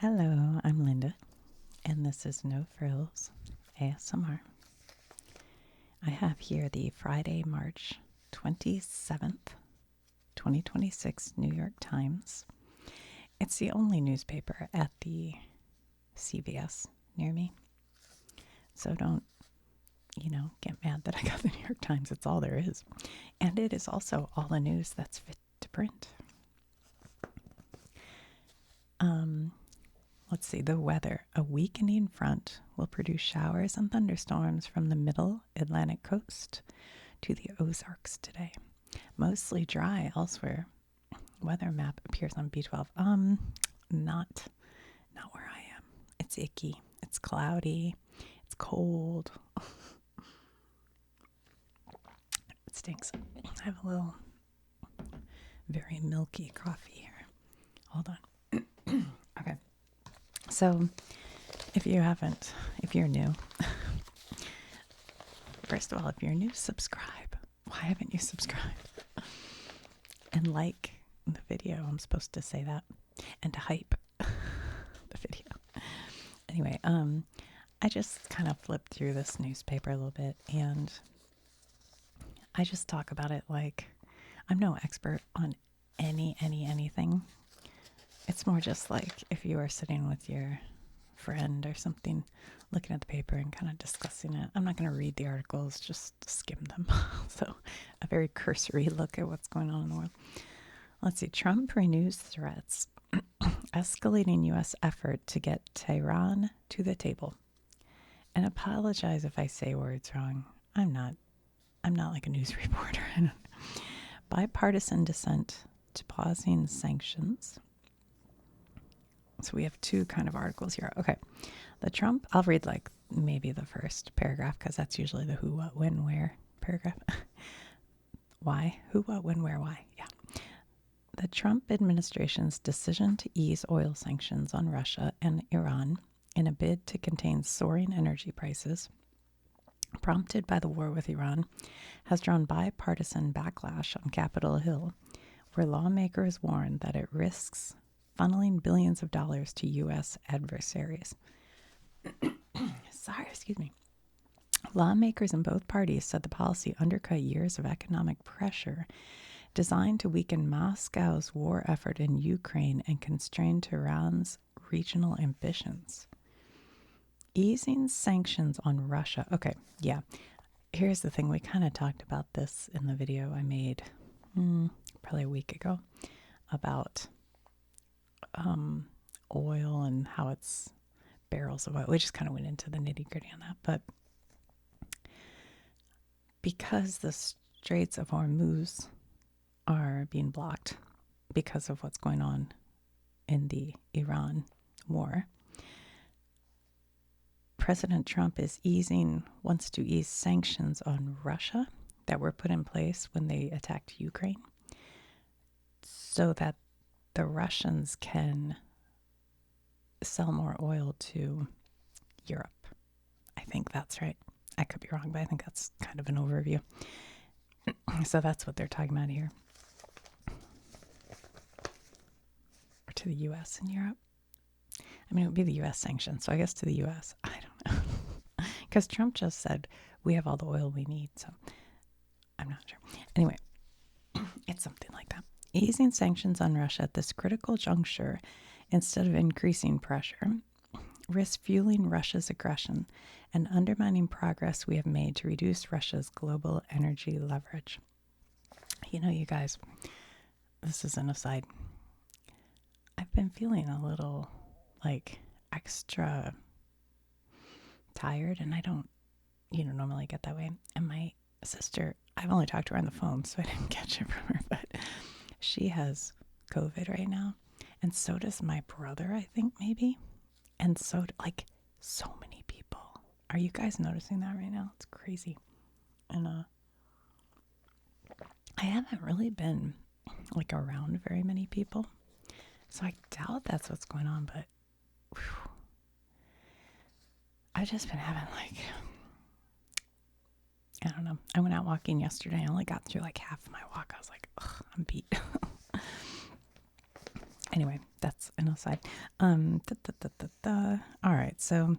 Hello, I'm Linda, and this is No Frills ASMR. I have here the Friday, March 27th, 2026 New York Times. It's the only newspaper at the CVS near me. So don't, get mad that I got the New York Times. It's all there is. And it is also all the news that's fit to print. Let's see, the weather. A weakening front will produce showers and thunderstorms from the middle Atlantic coast to the Ozarks today. Mostly dry elsewhere. Weather map appears on B12. Not where I am. It's icky. It's cloudy. It's cold. It stinks. I have a little very milky coffee here. Hold on. Okay. So, if you're new, first of all, if you're new, subscribe. Why haven't you subscribed? And like the video, I'm supposed to say that. And to hype the video. Anyway, I just kind of flipped through this newspaper a little bit, and I just talk about it like I'm no expert on anything. It's more just like if you are sitting with your friend or something, looking at the paper and kind of discussing it. I'm not going to read the articles, just skim them. So a very cursory look at what's going on in the world. Let's see. Trump renews threats, escalating U.S. effort to get Tehran to the table. And apologize if I say words wrong. I'm not like a news reporter. Bipartisan dissent to pausing sanctions. So we have two kind of articles here. Okay. The Trump, I'll read like maybe the first paragraph because that's usually the who, what, when, where paragraph. Why? Who, what, when, where, why? Yeah. The Trump administration's decision to ease oil sanctions on Russia and Iran in a bid to contain soaring energy prices, prompted by the war with Iran, has drawn bipartisan backlash on Capitol Hill, where lawmakers warn that it risks funneling billions of dollars to U.S. adversaries. Excuse me. Lawmakers in both parties said the policy undercut years of economic pressure designed to weaken Moscow's war effort in Ukraine and constrain Tehran's regional ambitions. Easing sanctions on Russia. Okay, yeah. Here's the thing. We kind of talked about this in the video I made probably a week ago about oil and how it's barrels of oil. We just kind of went into the nitty gritty on that. But because the Straits of Hormuz are being blocked because of what's going on in the Iran war, President Trump wants to ease sanctions on Russia that were put in place when they attacked Ukraine so that the Russians can sell more oil to Europe. I think that's right. I could be wrong, but I think that's kind of an overview. So that's what they're talking about here. Or to the U.S. and Europe. I mean, it would be the U.S. sanctions, so I guess to the U.S. I don't know. Because Trump just said, we have all the oil we need, so I'm not sure. Anyway, it's something like that. Easing sanctions on Russia at this critical juncture, instead of increasing pressure, risks fueling Russia's aggression and undermining progress we have made to reduce Russia's global energy leverage. You know, you guys, this is an aside. I've been feeling a little like extra tired, and I don't, normally get that way. And my sister, I've only talked to her on the phone, so I didn't catch it from her, but she has COVID right now. And so does my brother, I think, maybe. And so many people. Are you guys noticing that right now? It's crazy. And I haven't really been around very many people. So I doubt that's what's going on, but whew, I've just been having I don't know. I went out walking yesterday. I only got through half of my walk. I was like, ugh, I'm beat. Anyway, that's an aside. All right, so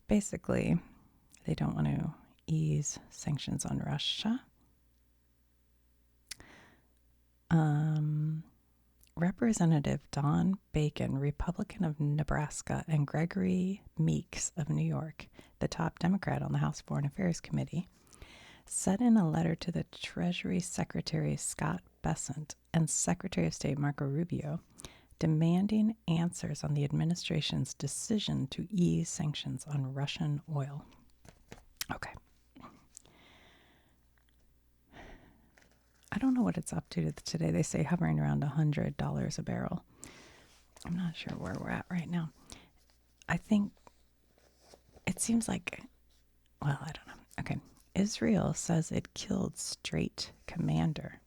basically, they don't want to ease sanctions on Russia. Representative Don Bacon, Republican of Nebraska, and Gregory Meeks of New York, the top Democrat on the House Foreign Affairs Committee, said in a letter to the Treasury Secretary Scott Bessent and Secretary of State Marco Rubio, demanding answers on the administration's decision to ease sanctions on Russian oil. Okay. I don't know what it's up to today. They say hovering around $100 a barrel. I'm not sure where we're at right now. I think it seems like, well, I don't know. Okay. Israel says it killed Strait Commander.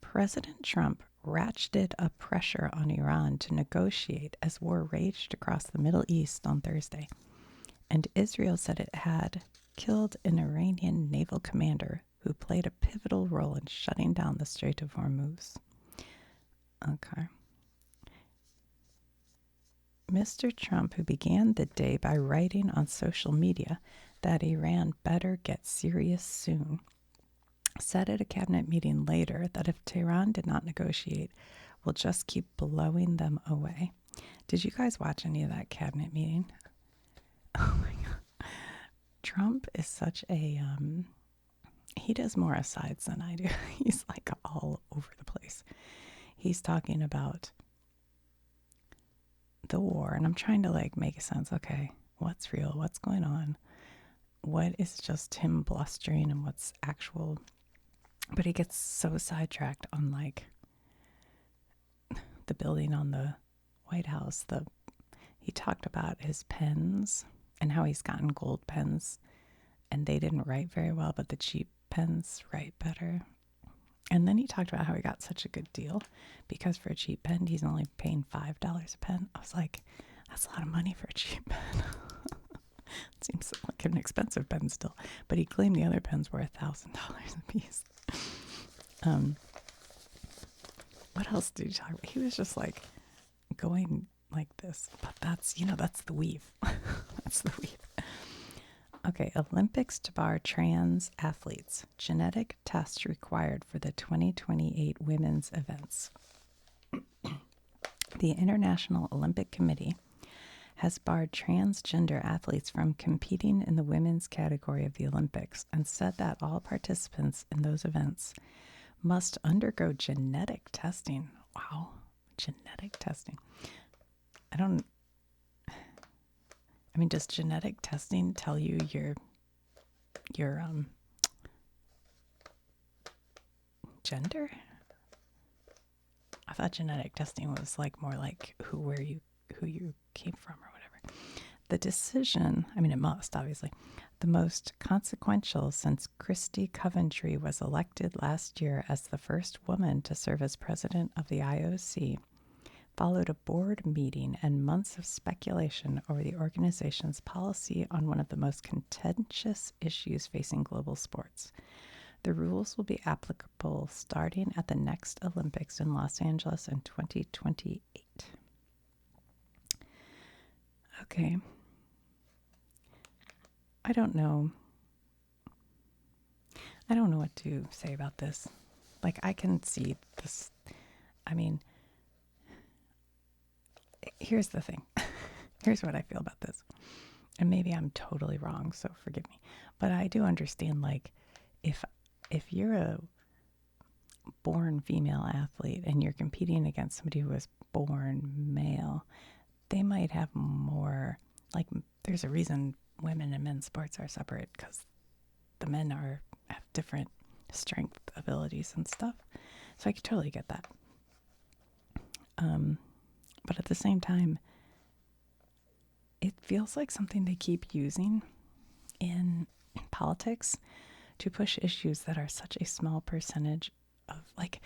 President Trump ratcheted up pressure on Iran to negotiate as war raged across the Middle East on Thursday. And Israel said it had killed an Iranian naval commander who played a pivotal role in shutting down the Strait of Hormuz. Okay. Mr. Trump, who began the day by writing on social media that Iran better get serious soon, said at a cabinet meeting later that if Tehran did not negotiate, we'll just keep blowing them away. Did you guys watch any of that cabinet meeting? Oh my God. Trump is such a, he does more asides than I do. He's like all over the place. He's talking about the war, and I'm trying to like make sense. Okay, what's real? What's going on? What is just him blustering and what's actual? But he gets so sidetracked on like the building on the White House. He talked about his pens and how he's gotten gold pens and they didn't write very well, but the cheap pens write better. And then he talked about how he got such a good deal because for a cheap pen, he's only paying $5 a pen. I was like, that's a lot of money for a cheap pen. It seems like an expensive pen still. But he claimed the other pens were $1,000 a piece. What else did he talk about? He was just like going like this. But that's the weave. That's the weave. Okay, Olympics to bar trans athletes. Genetic tests required for the 2028 women's events. The International Olympic Committee has barred transgender athletes from competing in the women's category of the Olympics and said that all participants in those events must undergo genetic testing. Wow, genetic testing. Does genetic testing tell you your gender? I thought genetic testing was like more like who you came from or whatever. The decision, it must obviously, the most consequential since Christy Coventry was elected last year as the first woman to serve as president of the IOC, followed a board meeting and months of speculation over the organization's policy on one of the most contentious issues facing global sports. The rules will be applicable starting at the next Olympics in Los Angeles in 2028. Okay. I don't know what to say about this. Like, I can see this. Here's the thing. Here's what I feel about this. And maybe I'm totally wrong, so forgive me. But I do understand, like, if you're a born female athlete and you're competing against somebody who was born male, they might have more, like, there's a reason women and men's sports are separate because the men have different strength abilities and stuff. So I could totally get that. But at the same time, it feels like something they keep using in politics to push issues that are such a small percentage of, like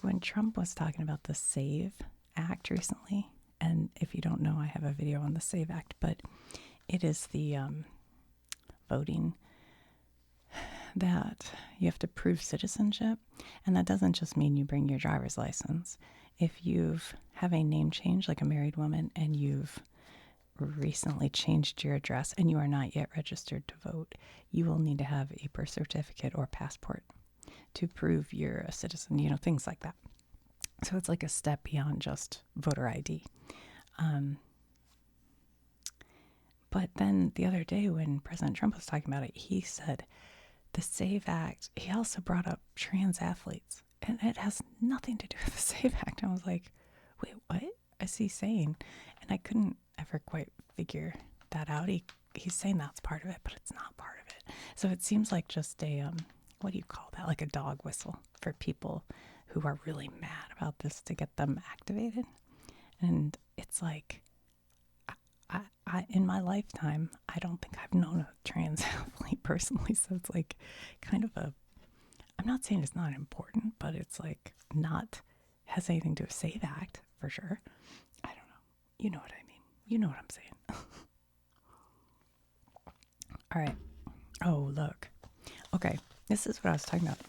when Trump was talking about the SAVE Act recently. And if you don't know, I have a video on the SAVE Act, but it is the voting that you have to prove citizenship. And that doesn't just mean you bring your driver's license. if you've have a name change, like a married woman, and you've recently changed your address and you are not yet registered to vote, you will need to have a birth certificate or passport to prove you're a citizen, things like that. So it's like a step beyond just voter ID. But then the other day when President Trump was talking about it, he said the SAVE Act, he also brought up trans athletes. And it has nothing to do with the SAVE Act. I was like, wait, what is he saying? And I couldn't ever quite figure that out. He's saying that's part of it, but it's not part of it. So it seems like just a, what do you call that? Like a dog whistle for people who are really mad about this to get them activated. And it's like, I in my lifetime, I don't think I've known a trans athlete personally. So it's like kind of I'm not saying it's not important, but it's like not, has anything to do with SAVE Act for sure. I don't know. You know what I mean. You know what I'm saying. All right. Oh, look. Okay. This is what I was talking about.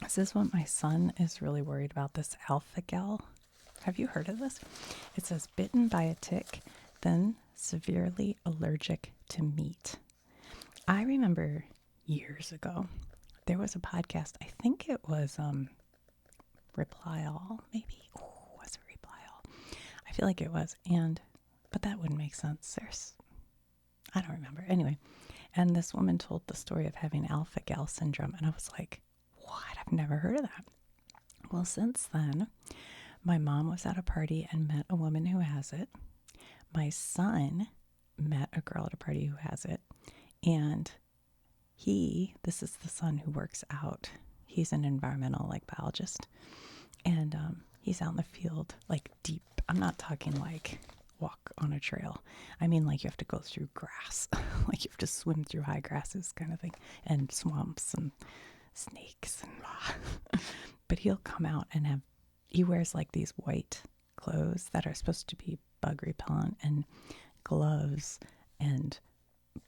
This is what my son is really worried about, this alpha-gal. Have you heard of this? It says bitten by a tick, then severely allergic to meat. I remember years ago, there was a podcast, I think it was Reply All, maybe. Oh, was it Reply All? I feel like it was. But that wouldn't make sense. I don't remember. Anyway, and this woman told the story of having alpha-gal syndrome, and I was like, what? I've never heard of that. Well, since then, my mom was at a party and met a woman who has it. My son met a girl at a party who has it. And this is the son who works out. He's an environmental biologist. And he's out in the field, deep. I'm not talking walk on a trail. I mean you have to go through grass. You have to swim through high grasses kind of thing. And swamps and snakes and blah. But he'll come out and he wears these white clothes that are supposed to be bug repellent, and gloves and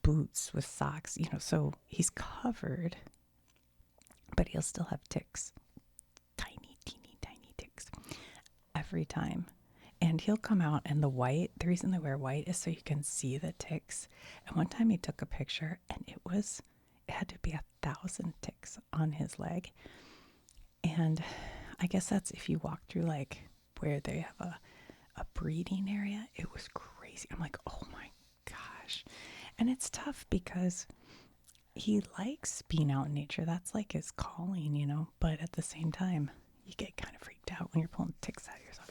boots with socks, so he's covered, but he'll still have ticks, tiny, teeny, tiny ticks every time. And he'll come out, and the reason they wear white is so you can see the ticks. And one time he took a picture, and it had to be 1,000 ticks on his leg. And I guess that's if you walk through where they have a breeding area. It was crazy. I'm like, oh my gosh. And it's tough because he likes being out in nature. That's his calling, but at the same time, you get kind of freaked out when you're pulling ticks out of yourself.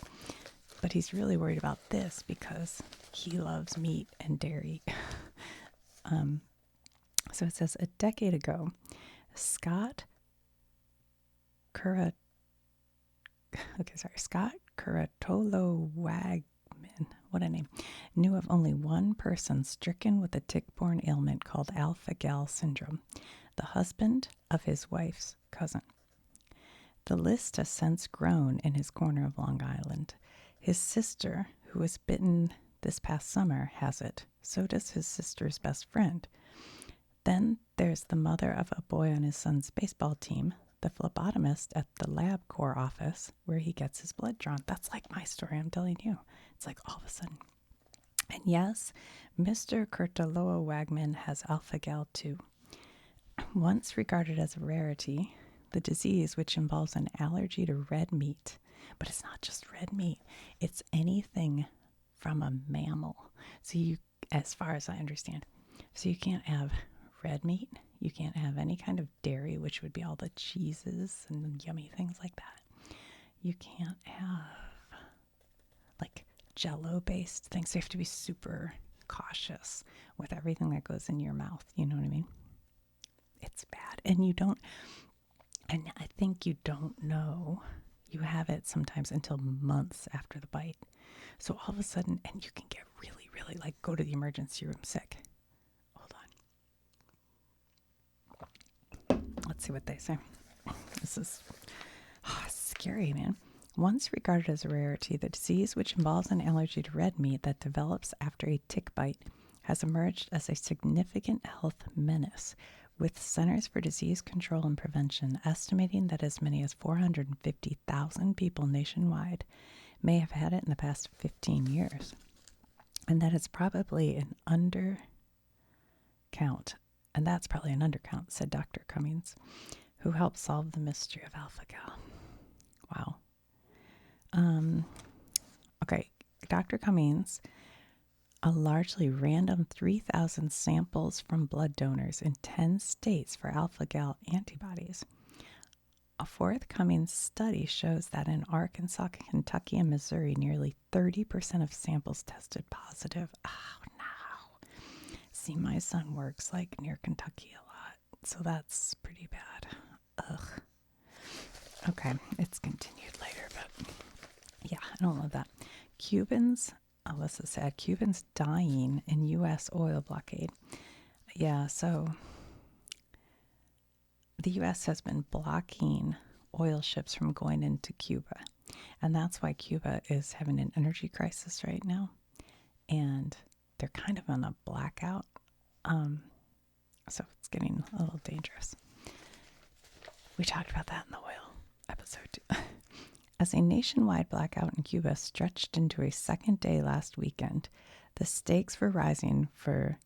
But he's really worried about this because he loves meat and dairy. So it says a decade ago, Scott Curatolo Wagman, what a name, knew of only one person stricken with a tick-borne ailment called alpha-gal syndrome, the husband of his wife's cousin. The list has since grown in his corner of Long Island. His sister, who was bitten this past summer, has it. So does his sister's best friend. Then there's the mother of a boy on his son's baseball team, the phlebotomist at the LabCorp office where he gets his blood drawn. That's my story I'm telling you. It's all of a sudden. And yes, Mr. Curtaloa Wagman has alpha-gal too. Once regarded as a rarity, the disease, which involves an allergy to red meat, but it's not just red meat, it's anything from a mammal. So as far as I understand, so you can't have red meat, you can't have any kind of dairy, which would be all the cheeses and yummy things like that. You can't have Jello-based things. So you have to be super cautious with everything that goes in your mouth. You know what I mean? It's bad. And I think you don't know you have it sometimes until months after the bite. So all of a sudden, and you can get really, really go to the emergency room sick. Hold on. Let's see what they say. This is scary, man. Once regarded as a rarity, the disease, which involves an allergy to red meat that develops after a tick bite, has emerged as a significant health menace, with Centers for Disease Control and Prevention estimating that as many as 450,000 people nationwide may have had it in the past 15 years, and that it's probably an undercount, and that's probably an undercount, said Dr. Cummings, who helped solve the mystery of alpha-gal. Wow. Okay, Dr. Cummings, a largely random 3,000 samples from blood donors in 10 states for alpha-gal antibodies. A forthcoming study shows that in Arkansas, Kentucky, and Missouri, nearly 30% of samples tested positive. Oh, no. See, my son works like near Kentucky a lot, so that's pretty bad. Ugh. Okay, it's continued later, but yeah, I don't love that. Cubans, oh, this is sad. Cubans dying in U.S. oil blockade. Yeah, so the U.S. has been blocking oil ships from going into Cuba, and that's why Cuba is having an energy crisis right now, and they're kind of on a blackout, so it's getting a little dangerous. We talked about that in the oil episode too. As a nationwide blackout in Cuba stretched into a second day last weekend, the stakes were rising for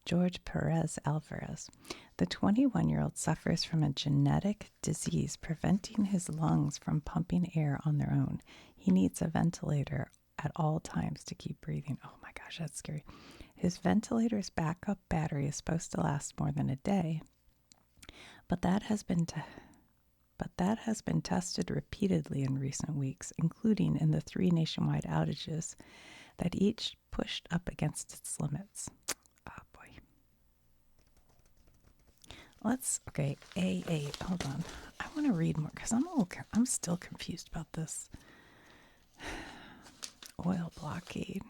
George Perez Alvarez. The 21-year-old suffers from a genetic disease preventing his lungs from pumping air on their own. He needs a ventilator at all times to keep breathing. Oh my gosh, that's scary. His ventilator's backup battery is supposed to last more than a day, but that has been tested repeatedly in recent weeks, including in the 3 nationwide outages that each pushed up against its limits. Oh boy. Hold on. I want to read more because I'm still confused about this oil blockade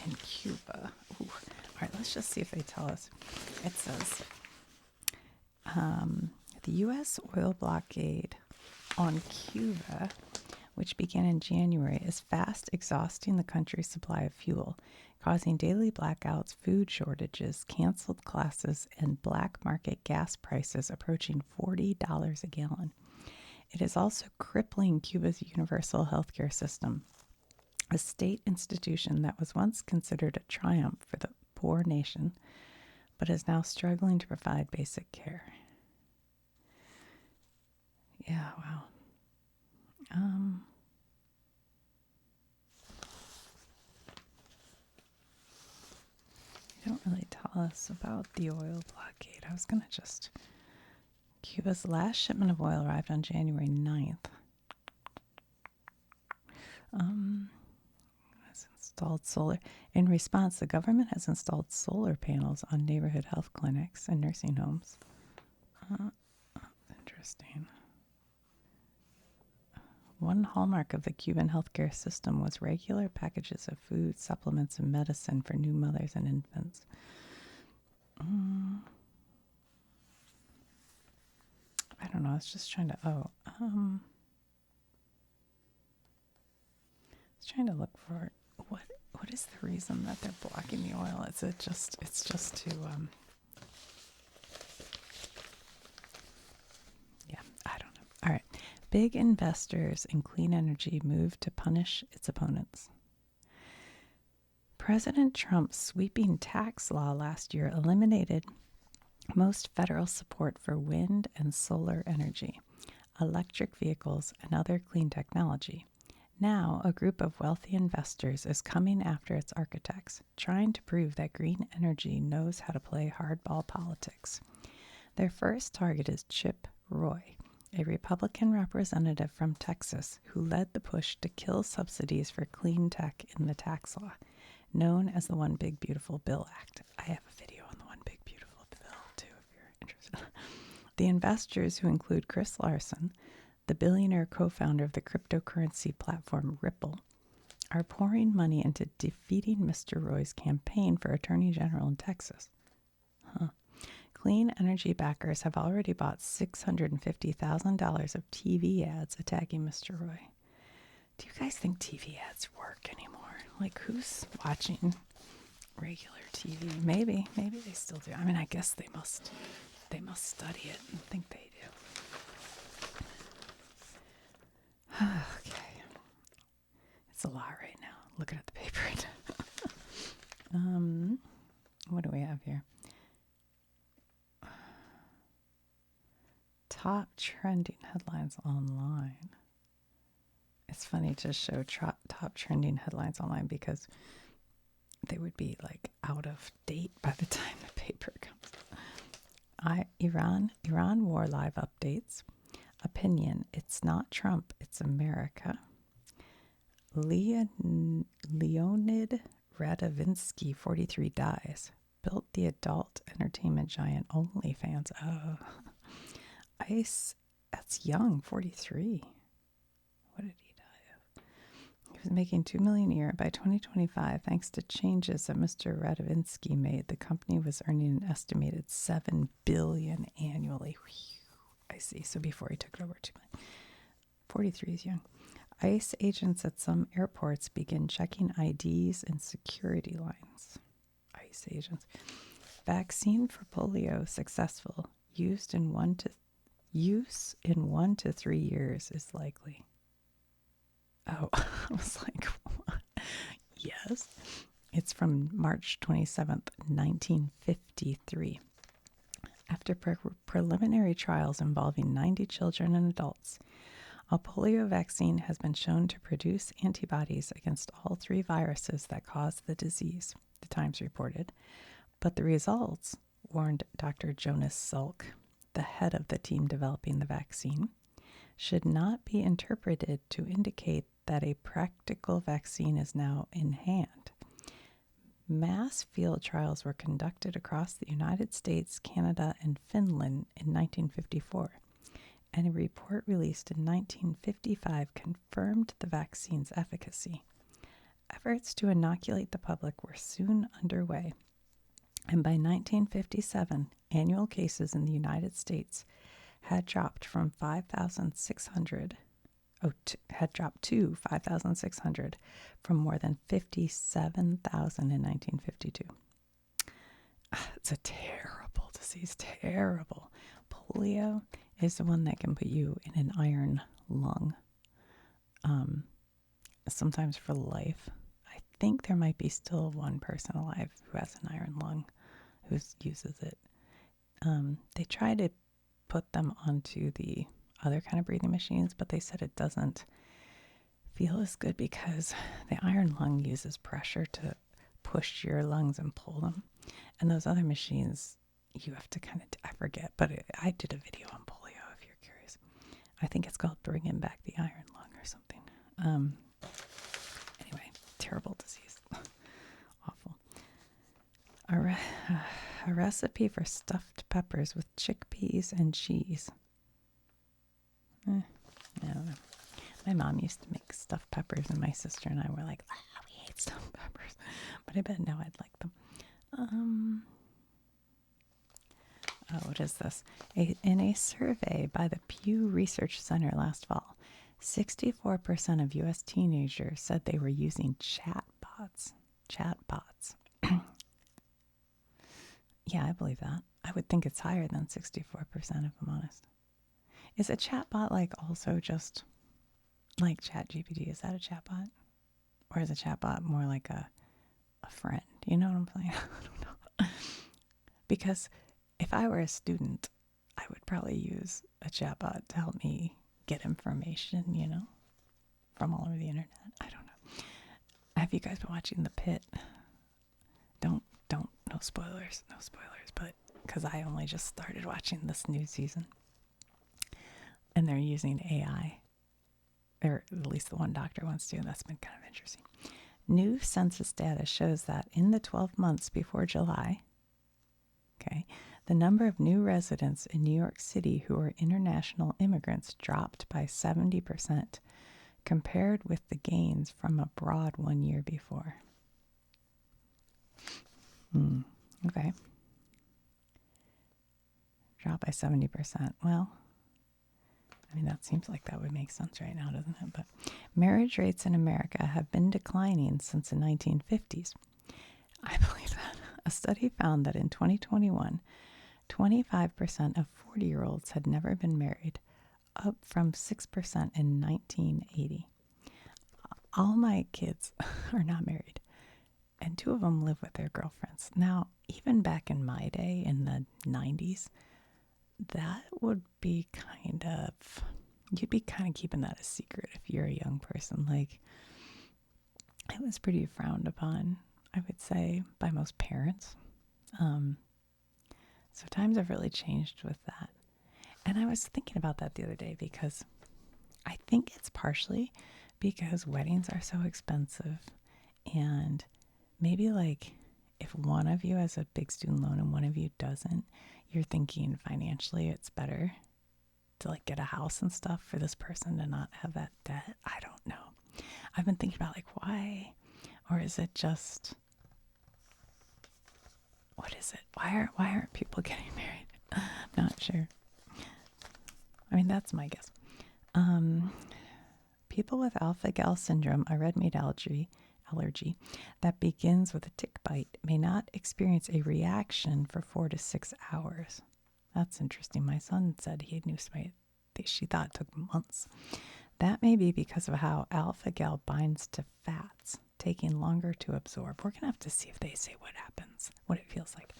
in Cuba. Ooh. All right, let's just see if they tell us. It says the U.S. oil blockade on Cuba, which began in January, is fast exhausting the country's supply of fuel, causing daily blackouts, food shortages, canceled classes, and black market gas prices approaching $40 a gallon. It is also crippling Cuba's universal healthcare system, a state institution that was once considered a triumph for the poor nation, but is now struggling to provide basic care. Yeah, wow. They don't really tell us about the oil blockade. I was going to just... Cuba's last shipment of oil arrived on January 9th. Has installed solar. In response, the government has installed solar panels on neighborhood health clinics and nursing homes. Interesting. One hallmark of the Cuban healthcare system was regular packages of food, supplements, and medicine for new mothers and infants. I don't know. I was just trying to. I was trying to look for what is the reason that they're blocking the oil? It's just to yeah, I don't know. All right. Big investors in clean energy move to punish its opponents. President Trump's sweeping tax law last year eliminated most federal support for wind and solar energy, electric vehicles, and other clean technology. Now, a group of wealthy investors is coming after its architects, trying to prove that green energy knows how to play hardball politics. Their first target is Chip Roy, a Republican representative from Texas who led the push to kill subsidies for clean tech in the tax law, known as the One Big Beautiful Bill Act. I have a video on the One Big Beautiful Bill, too, if you're interested. The investors, who include Chris Larson, the billionaire co-founder of the cryptocurrency platform Ripple, are pouring money into defeating Mr. Roy's campaign for Attorney General in Texas. Clean energy backers have already bought $650,000 of TV ads attacking Mr. Roy. Do you guys think TV ads work anymore? Like, who's watching regular TV. Maybe they still do. I mean, I guess they must study it and think they do. Okay. It's a lot right now. Looking at the paper right now. What do we have here? Top trending headlines online. It's funny to show top trending headlines online because they would be like out of date by the time the paper comes. Iran war live updates. Opinion: it's not Trump, it's America. Leonid Radovinsky, 43, dies. Built the adult entertainment giant OnlyFans. Oh. Ice, that's young, 43. What did he die of? He was making $2 million a year. By 2025, thanks to changes that Mr. Radovinsky made, the company was earning an estimated $7 billion annually. Whew, I see. So before he took it over, $2 million. 43 is young. ICE agents at some airports begin checking IDs and security lines. ICE agents. Vaccine for polio successful. Use in 1 to 3 years is likely. Oh, I was like, what? Yes. It's from March 27th, 1953. After preliminary trials involving 90 children and adults, a polio vaccine has been shown to produce antibodies against all 3 viruses that cause the disease, the Times reported. But the results, warned Dr. Jonas Salk, the head of the team developing the vaccine, should not be interpreted to indicate that a practical vaccine is now in hand. Mass field trials were conducted across the United States, Canada, and Finland in 1954. And a report released in 1955 confirmed the vaccine's efficacy. Efforts to inoculate the public were soon underway, and by 1957, annual cases in the United States had dropped from 5,600 to 5,600 from more than 57,000 in 1952. It's a terrible disease, terrible. Polio is the one that can put you in an iron lung, sometimes for life. I think there might be still one person alive who has an iron lung who uses it. They try to put them onto the other kind of breathing machines, but they said it doesn't feel as good because the iron lung uses pressure to push your lungs and pull them. And those other machines, you have to kind of, I forget, but I did a video on polio if you're curious. I think it's called Bringing Back the Iron Lung or something. Anyway, terrible disease. Awful. A recipe for stuffed peppers with chickpeas and cheese. I don't know. My mom used to make stuffed peppers, and my sister and I were like, we hate stuffed peppers. But I bet now I'd like them. What is this? In a survey by the Pew Research Center last fall, 64% of U.S. teenagers said they were using chatbots. Yeah, I believe that. I would think it's higher than 64%, if I'm honest. Is a chatbot like also just like ChatGPT? Is that a chatbot? Or is a chatbot more like a friend? You know what I'm saying? I don't know. Because if I were a student, I would probably use a chatbot to help me get information, from all over the internet. I don't know. Have you guys been watching The Pit? No spoilers, but because I only just started watching this new season. And they're using AI, or at least the one doctor wants to, and that's been kind of interesting. New census data shows that in the 12 months before July, the number of new residents in New York City who are international immigrants dropped by 70% compared with the gains from abroad 1 year before. Okay. Dropped by 70%. Well, I mean, that seems like that would make sense right now, doesn't it? But marriage rates in America have been declining since the 1950s. I believe that. A study found that in 2021, 25% of 40-year-olds had never been married, up from 6% in 1980. All my kids are not married, and 2 of them live with their girlfriends. Now, even back in my day, in the 90s, that would be you'd be kind of keeping that a secret if you're a young person. Like, it was pretty frowned upon, I would say, by most parents. So times have really changed with that. And I was thinking about that the other day because I think it's partially because weddings are so expensive. And maybe like if one of you has a big student loan and one of you doesn't, you're thinking financially it's better to like get a house and stuff for this person to not have that debt. I don't know. I've been thinking about like why, or is it just, what is it? Why aren't people getting married? I'm not sure. I mean, that's my guess. People with alpha-gal syndrome, a red meat allergy that begins with a tick bite, may not experience a reaction for 4 to 6 hours. That's interesting. My son said he knew somebody she thought it took months. That may be because of how alpha-gal binds to fats, taking longer to absorb. We're going to have to see if they say what happens, what it feels like.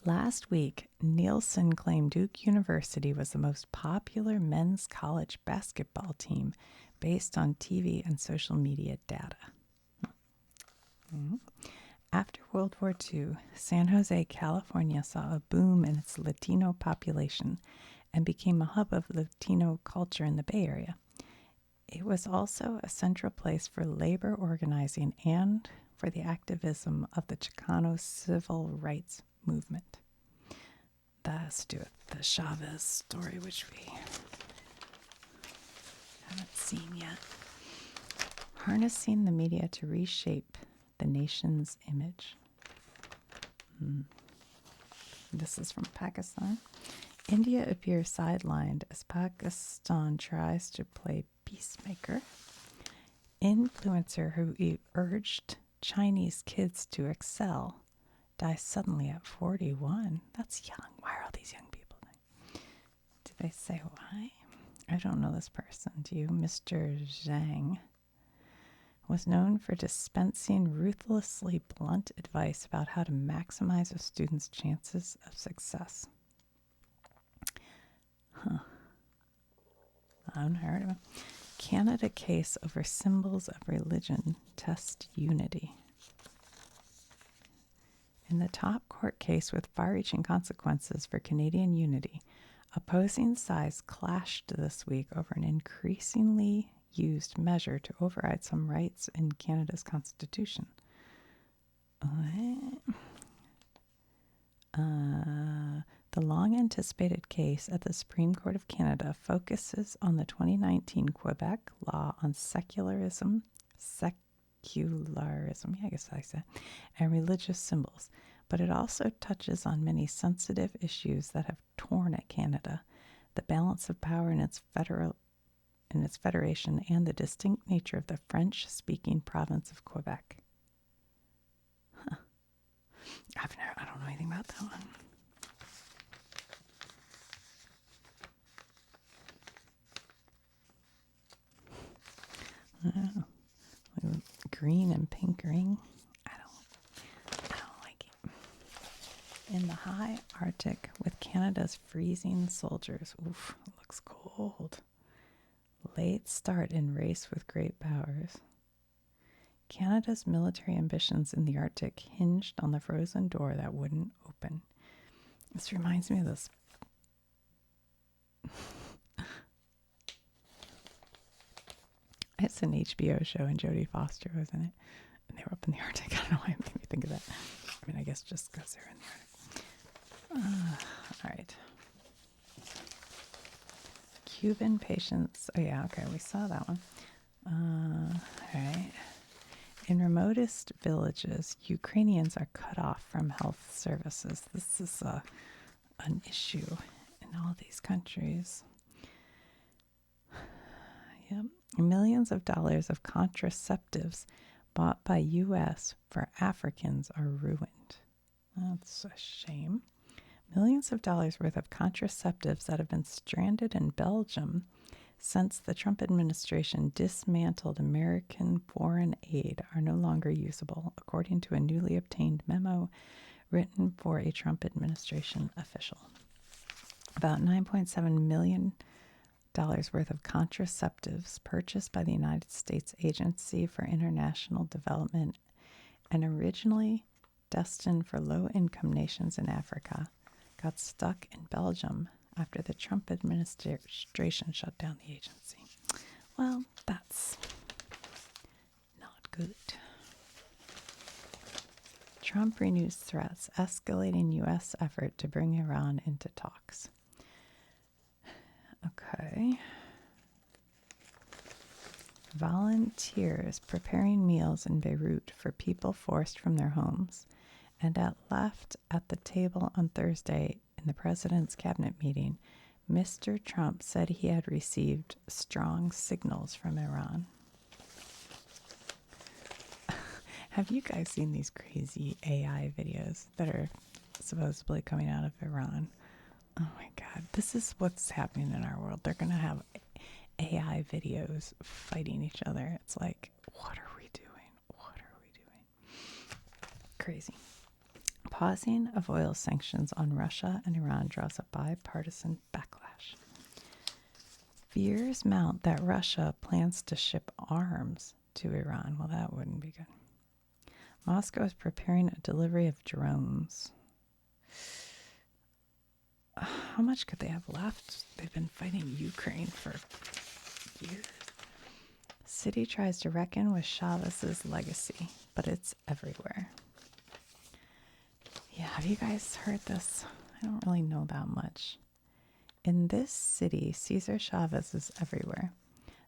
Last week, Nielsen claimed Duke University was the most popular men's college basketball team based on TV and social media data. After World War II, San Jose, California saw a boom in its Latino population and became a hub of Latino culture in the Bay Area. It was also a central place for labor organizing and for the activism of the Chicano civil rights movement. That has to do with the Chavez story, which we haven't seen yet. Harnessing the media to reshape the nation's image. This is from Pakistan. India appears sidelined as Pakistan tries to play peacemaker. Influencer who urged Chinese kids to excel dies suddenly at 41. That's young. Why are all these young people dying? Did they say why? I don't know this person. Do you? Mr. Zhang was known for dispensing ruthlessly blunt advice about how to maximize a student's chances of success. Unheard of him. Canada case over symbols of religion test unity. In the top court case with far-reaching consequences for Canadian unity, opposing sides clashed this week over an increasingly used measure to override some rights in Canada's constitution. The long-anticipated case at the Supreme Court of Canada focuses on the 2019 Quebec law on secularism, yeah, I guess I said, and religious symbols, but it also touches on many sensitive issues that have torn at Canada, the balance of power in its federation, and the distinct nature of the French-speaking province of Quebec. I don't know anything about that one. Green and pink ring. I don't like it. In the high Arctic with Canada's freezing soldiers. Oof, it looks cold. Late start in race with great powers. Canada's military ambitions in the Arctic hinged on the frozen door that wouldn't open. This reminds me of this. It's an HBO show and Jodie Foster was in it. And they were up in the Arctic. I don't know why it made me think of that. I mean, I guess just because they're in the Arctic. All right. Cuban patients. Oh, yeah, okay. We saw that one. All right. In remotest villages, Ukrainians are cut off from health services. This is an issue in all these countries. Yep. Millions of dollars of contraceptives bought by U.S. for Africans are ruined. That's a shame. Millions of dollars worth of contraceptives that have been stranded in Belgium since the Trump administration dismantled American foreign aid are no longer usable, according to a newly obtained memo written for a Trump administration official. About $9.7 million worth of contraceptives purchased by the United States Agency for International Development and originally destined for low-income nations in Africa got stuck in Belgium after the Trump administration shut down the agency. Well, that's not good. Trump renews threats, escalating U.S. effort to bring Iran into talks. Okay. Volunteers preparing meals in Beirut for people forced from their homes and left at the table on Thursday in the president's cabinet meeting, Mr. Trump said he had received strong signals from Iran. Have you guys seen these crazy AI videos that are supposedly coming out of Iran? Oh my God, this is what's happening in our world. They're going to have AI videos fighting each other. It's like, what are we doing? What are we doing? Crazy. Pausing of oil sanctions on Russia and Iran draws a bipartisan backlash. Fears mount that Russia plans to ship arms to Iran. Well, that wouldn't be good. Moscow is preparing a delivery of drones. How much could they have left? They've been fighting Ukraine for years. City tries to reckon with Chavez's legacy, but it's everywhere. Yeah, have you guys heard this? I don't really know that much. In this city, Cesar Chavez is everywhere.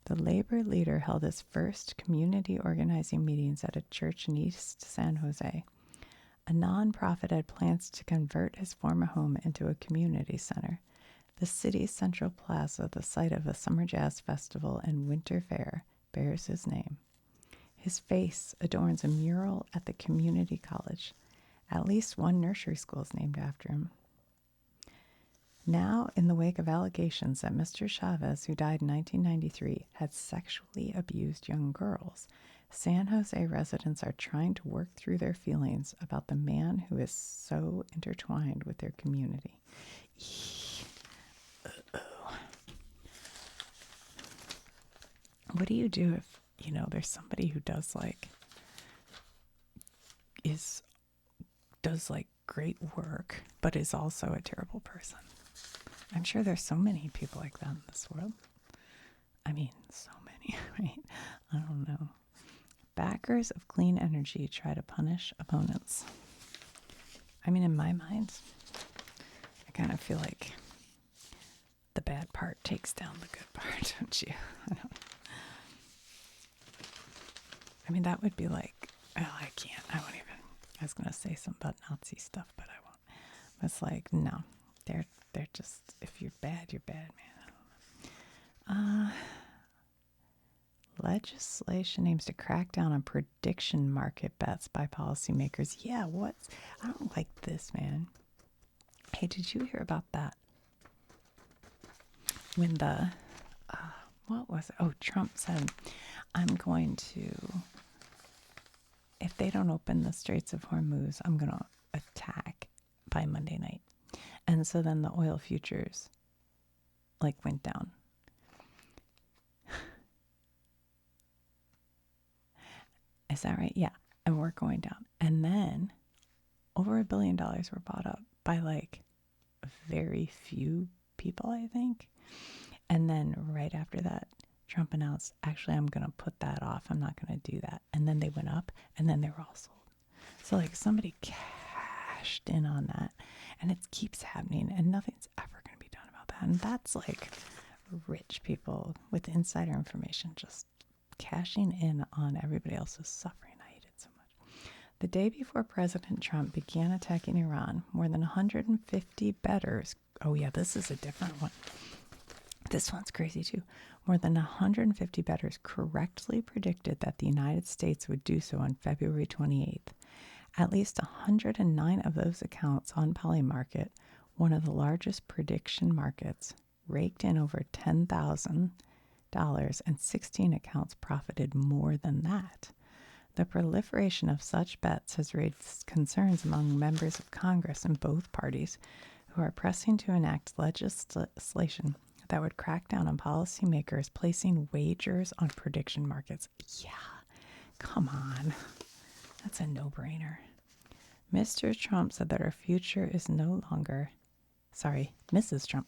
The labor leader held his first community organizing meetings at a church in East San Jose. A nonprofit had plans to convert his former home into a community center. The city's central plaza, the site of a summer jazz festival and winter fair, bears his name. His face adorns a mural at the community college. At least one nursery school is named after him. Now, in the wake of allegations that Mr. Chavez, who died in 1993, had sexually abused young girls, San Jose residents are trying to work through their feelings about the man who is so intertwined with their community. What do you do if, there's somebody who does great work, but is also a terrible person? I'm sure there's so many people like that in this world. I mean, so many, right? I don't know. Backers of clean energy try to punish opponents. I mean, in my mind, I kind of feel like the bad part takes down the good part, don't you? I mean, that would be like, well, I won't even. I was going to say something about Nazi stuff, but I won't. It's like, no, they're just, if you're bad, man. I don't know. Legislation aims to crack down on prediction market bets by policymakers. Yeah, I don't like this, man. Hey, did you hear about that? When what was it? Oh, Trump said, I'm going to, if they don't open the Straits of Hormuz, I'm going to attack by Monday night. And so then the oil futures went down. Is that right? Yeah. And we're going down. And then over $1 billion were bought up by very few people, I think. And then right after that, Trump announced, actually, I'm going to put that off. I'm not going to do that. And then they went up and then they were all sold. So somebody cashed in on that, and it keeps happening, and nothing's ever going to be done about that. And that's rich people with insider information just cashing in on everybody else's suffering. I hate it so much. The day before President Trump began attacking Iran, more than 150 bettors, oh yeah, this is a different one. This one's crazy too. More than 150 bettors correctly predicted that the United States would do so on February 28th. At least 109 of those accounts on Polymarket, one of the largest prediction markets, raked in over $10,000, and 16 accounts profited more than that. The proliferation of such bets has raised concerns among members of Congress in both parties who are pressing to enact legislation that would crack down on policymakers placing wagers on prediction markets. Yeah, come on. That's a no-brainer. Mr. Trump said that our future is no longer... Sorry, Mrs. Trump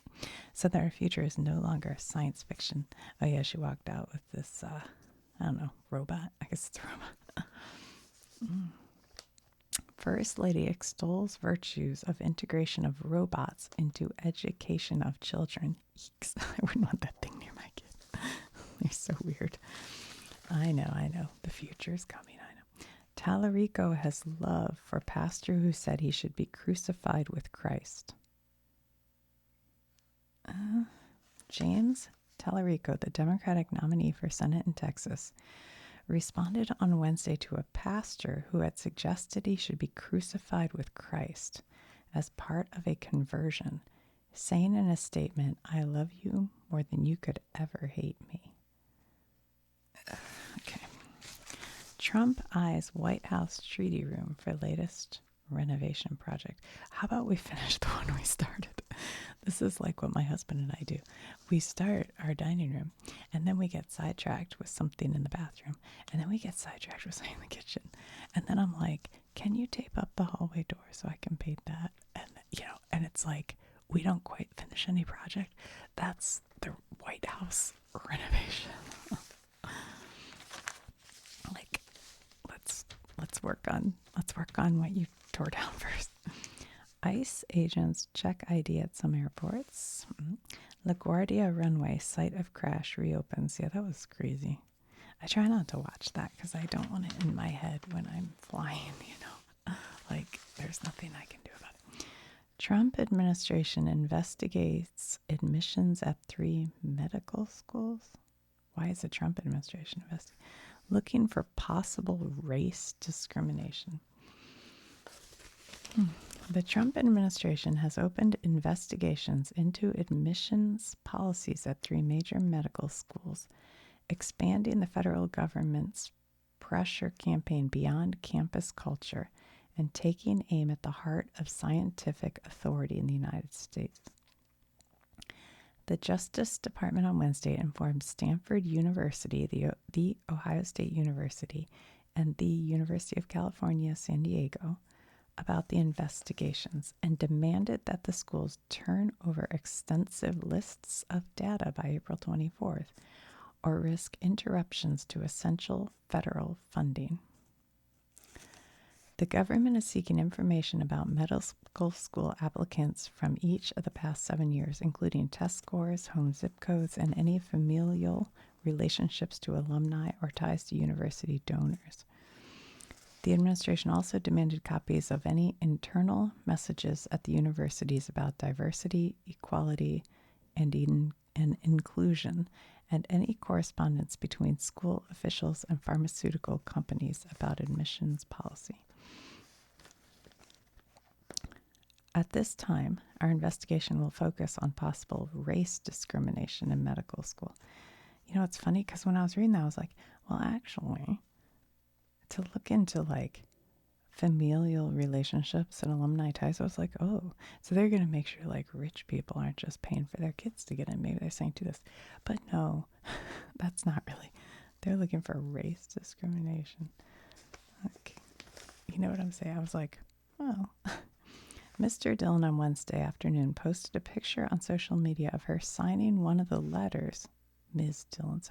said that our future is no longer science fiction. Oh yeah, she walked out with this, I don't know, robot. I guess it's a robot. First Lady extols virtues of integration of robots into education of children. Eeks. I wouldn't want that thing near my kid. They're so weird. I know. The future's coming, I know. Tallarico has love for pastor who said he should be crucified with Christ. James Tallarico, the Democratic nominee for Senate in Texas, responded on Wednesday to a pastor who had suggested he should be crucified with Christ as part of a conversion, saying in a statement, "I love you more than you could ever hate me." Okay. Trump eyes White House treaty room for latest renovation project. How about we finish the one we started? This is like what my husband and I do. We start our dining room, and then we get sidetracked with something in the bathroom, and then we get sidetracked with something in the kitchen. And then I'm like, can you tape up the hallway door so I can paint that? And, and it's like, we don't quite finish any project. That's the White House renovation. Like, let's work on what you tore down first. ICE agents check ID at some airports. LaGuardia runway, site of crash, reopens. Yeah, that was crazy. I try not to watch that because I don't want it in my head when I'm flying, Like, there's nothing I can do about it. Trump administration investigates admissions at 3 medical schools. Why is the Trump administration investigating? Looking for possible race discrimination. The Trump administration has opened investigations into admissions policies at 3 major medical schools, expanding the federal government's pressure campaign beyond campus culture and taking aim at the heart of scientific authority in the United States. The Justice Department on Wednesday informed Stanford University, the Ohio State University, and the University of California, San Diego, about the investigations and demanded that the schools turn over extensive lists of data by April 24th or risk interruptions to essential federal funding. The government is seeking information about medical school applicants from each of the past 7 years, including test scores, home zip codes, and any familial relationships to alumni or ties to university donors. The administration also demanded copies of any internal messages at the universities about diversity, equality, and inclusion, and any correspondence between school officials and pharmaceutical companies about admissions policy. At this time, our investigation will focus on possible race discrimination in medical school. It's funny because when I was reading that, I was like, well, actually, to look into like familial relationships and alumni ties, I was like, oh, so they're going to make sure like rich people aren't just paying for their kids to get in. Maybe they're saying do this. But no, that's not really. They're looking for race discrimination. Like, you know what I'm saying? I was like, well, Mr. Dillon on Wednesday afternoon posted a picture on social media of her signing one of the letters, Ms. Dillon,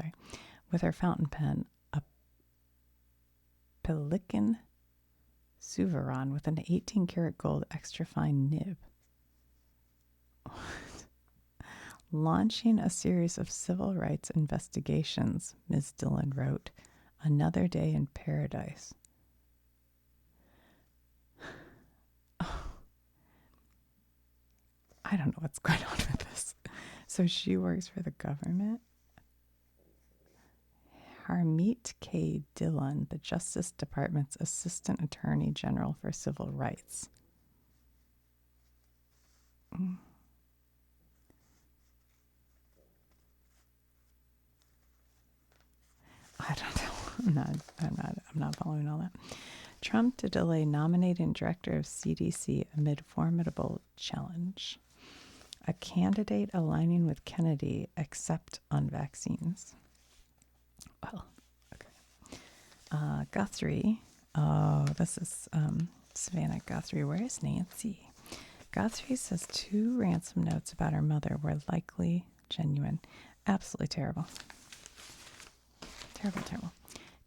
with her fountain pen, a Pelican Suveron with an 18-karat gold extra fine nib. Launching a series of civil rights investigations, Ms. Dillon wrote, "Another day in paradise." I don't know what's going on with this. So she works for the government Harmeet K. Dillon, the Justice Department's Assistant Attorney General for Civil Rights. I don't know. I'm not following all that. Trump to delay nominating director of CDC amid formidable challenge. A candidate aligning with Kennedy except on vaccines. Well, okay. Guthrie. Oh, this is Savannah Guthrie. Where is Nancy? Guthrie says 2 ransom notes about her mother were likely genuine. Absolutely terrible. Terrible.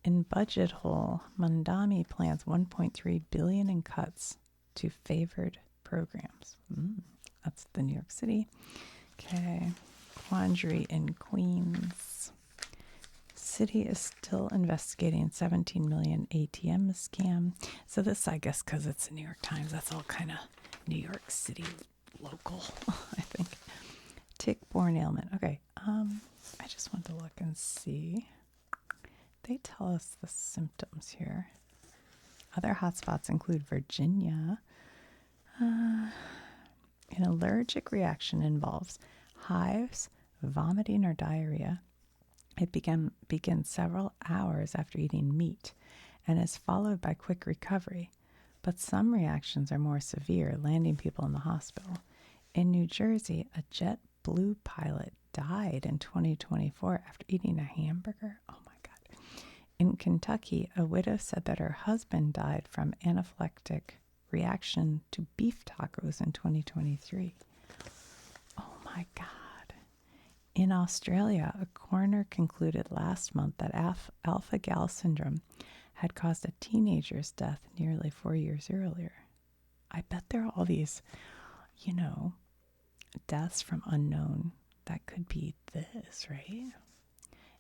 In budget hole, Mandami plans $1.3 billion in cuts to favored programs. That's the New York City. Okay. Quandary in Queens. City is still investigating $17 million ATM scam. So this, I guess, because it's the New York Times, that's all kind of New York City local, I think. Tick-borne ailment. Okay. I just want to look and see. They tell us the symptoms here. Other hotspots include Virginia. An allergic reaction involves hives, vomiting, or diarrhea. It begins several hours after eating meat and is followed by quick recovery. But some reactions are more severe, landing people in the hospital. In New Jersey, a JetBlue pilot died in 2024 after eating a hamburger. Oh my God. In Kentucky, a widow said that her husband died from anaphylactic reaction to beef tacos in 2023. Oh my God. In Australia, a coroner concluded last month that alpha-gal syndrome had caused a teenager's death nearly 4 years earlier. I bet there are all these, deaths from unknown. That could be this, right?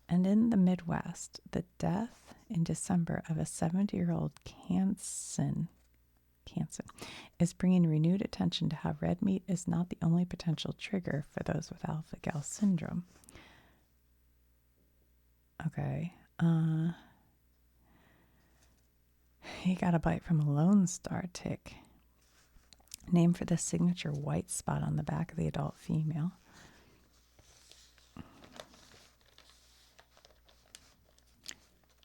And in the Midwest, the death in December of a 70-year-old Kansan is bringing renewed attention to how red meat is not the only potential trigger for those with alpha-gal syndrome. Okay. He got a bite from a Lone Star tick, named for the signature white spot on the back of the adult female.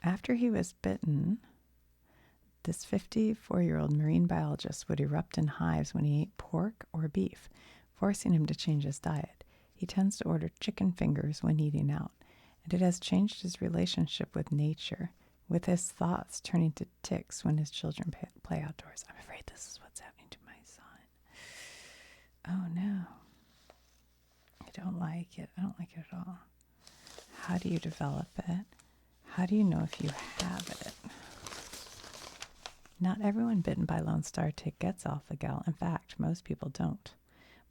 After he was bitten, this 54-year-old marine biologist would erupt in hives when he ate pork or beef, forcing him to change his diet. He tends to order chicken fingers when eating out, and it has changed his relationship with nature, with his thoughts turning to ticks when his children play outdoors. I'm afraid this is what's happening to my son. Oh no. I don't like it. I don't like it at all. How do you develop it? How do you know if you have it? Not everyone bitten by Lone Star tick gets alpha-gal. In fact, most people don't.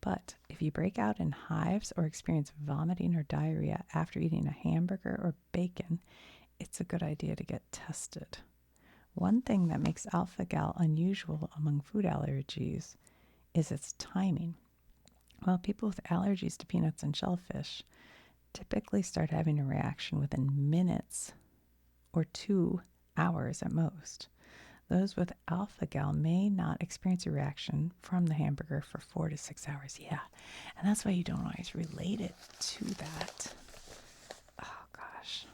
But if you break out in hives or experience vomiting or diarrhea after eating a hamburger or bacon, it's a good idea to get tested. One thing that makes alpha-gal unusual among food allergies is its timing. Well, people with allergies to peanuts and shellfish typically start having a reaction within minutes or 2 hours at most. Those with alpha-gal may not experience a reaction from the hamburger for 4 to 6 hours. Yeah, and that's why you don't always relate it to that. Oh, gosh.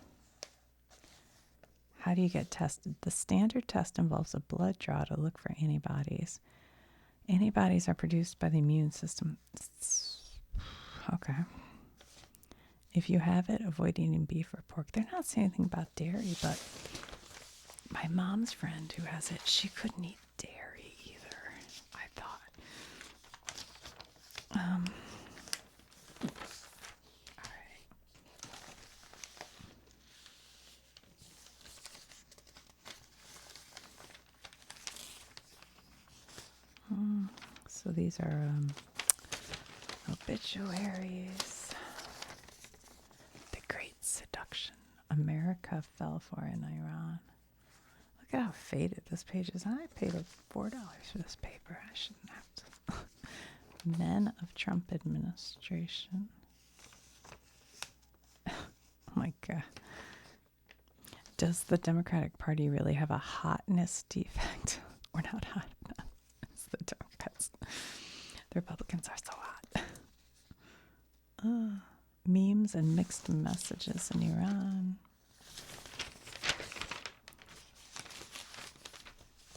How do you get tested? The standard test involves a blood draw to look for antibodies. Antibodies are produced by the immune system. Okay. If you have it, avoid eating beef or pork. They're not saying anything about dairy, but my mom's friend who has it, she couldn't eat dairy either, I thought. All right. So these are obituaries. The Great Seduction. America fell for in Iran. Look at how faded this page is. I paid $4 for this paper. I shouldn't have to. Men of Trump administration. Oh my God. Does the Democratic Party really have a hotness defect? We're not hot enough. It's the Democrats. The Republicans are so hot. Memes and mixed messages in Iran.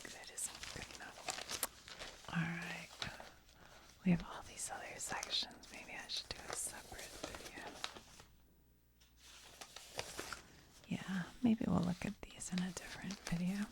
That isn't good enough. All right. We have all these other sections. Maybe I should do a separate video. Yeah, maybe we'll look at these in a different video.